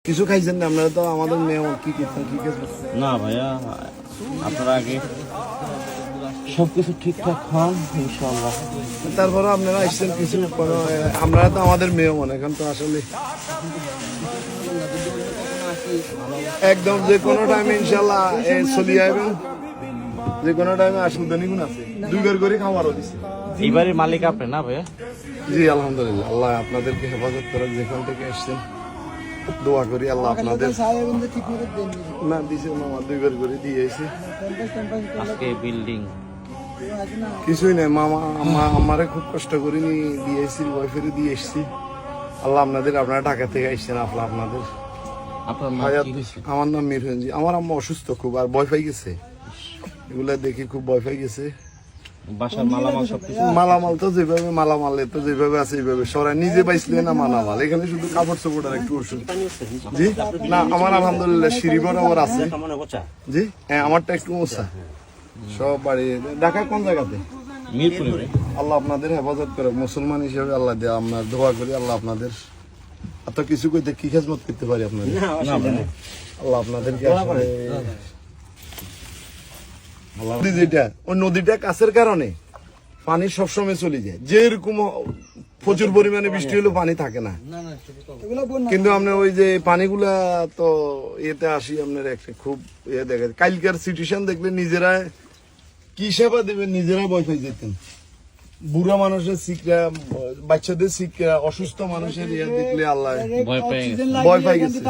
কিছু খাইছেন না আপনারা? তো আমাদের মেয়ে কি করতেন, কি না ভাইয়া, আপনারা আগে সবকিছু ঠিকঠাক হন ইনশাল্লাহ। তারপরে আপনারা আসছেন কিছু আপনারা তো আমাদের মেয়ে মনে এখন তো আসলে একদম যে কোনো টাইমে ইনশাল্লাহ চলে যাবেন, যে কোনো টাইমে আসুন নিগুণ আছে, দুইবার করে খাওয়ারও দিচ্ছে। এইবারের মালিক আপনি না ভাইয়া? জি আলহামদুলিল্লাহ, আল্লাহ আপনাদেরকে হেফাজত করেন, যেখান থেকে আসছেন দোয়া করি আল্লাহ আপনাদের না দিছে মামা, দুইবার করে দিয়েছে। আজকে বিল্ডিং কিছুই নেই মামা, আমারে খুব কষ্ট করে নিয়ে দিয়েছি, ওয়াইফেরও দিয়ে এসছি। আল্লাহ আপনাদের, আপনারা ঢাকা থেকে আসছেন, আপনাদের আপনার মা কি হয়েছে? আমার নাম মিরহনজি। আমার আম্মা অসুস্থ খুব, আর ভয় পাই গেছে, এগুলা দেখি খুব ভয় পাই গেছে। বাসার মালামাল সবকিছু মালামাল তো যেভাবে মালামালে তো যেভাবে আছে এইভাবে সরাই নিজে পাইছিলে না মালামাল, এখানে শুধু কাপড় চোপড় আর একটু ওষুধ। জি না, আমার আলহামদুলিল্লাহ সিঁড়িবার আমার আছে। জি হ্যাঁ, আমারটা একটু মোছা। সব বাড়ি ঢাকা কোন জায়গাতে? মিরপুরে। আল্লাহ আপনাদের হেফাজত করে, মুসলমান হিসেবে আল্লাহ দিয়ে আপনার দোয়া করি আল্লাহ আপনাদের এত কিছু করতে কি খেজমত করতে পারি আপনাদের। আল্লাহ আপনাদেরকে যেটা ওই নদীটা কাছের কারণে পানি সবসময় চলে যায়, যেরকম প্রচুর পরিমাণে বৃষ্টি হলেও পানি থাকে না, কিন্তু আপনার ওই যে পানিগুলা তো ইয়েতে আসি আপনার একটা খুব ইয়ে দেখা যায়। কালকার সিচুয়েশন দেখলে নিজেরা কি সেবা দেবেন, নিজেরা ভয় পাই যেতেন। বুড়া মানুষের শিখরা, বাচ্চাদের শিখরা, অসুস্থ মানুষের ইয়ে দেখলে আল্লাহ ভয় পেয়ে গেছে। ভয় পাই গেছে।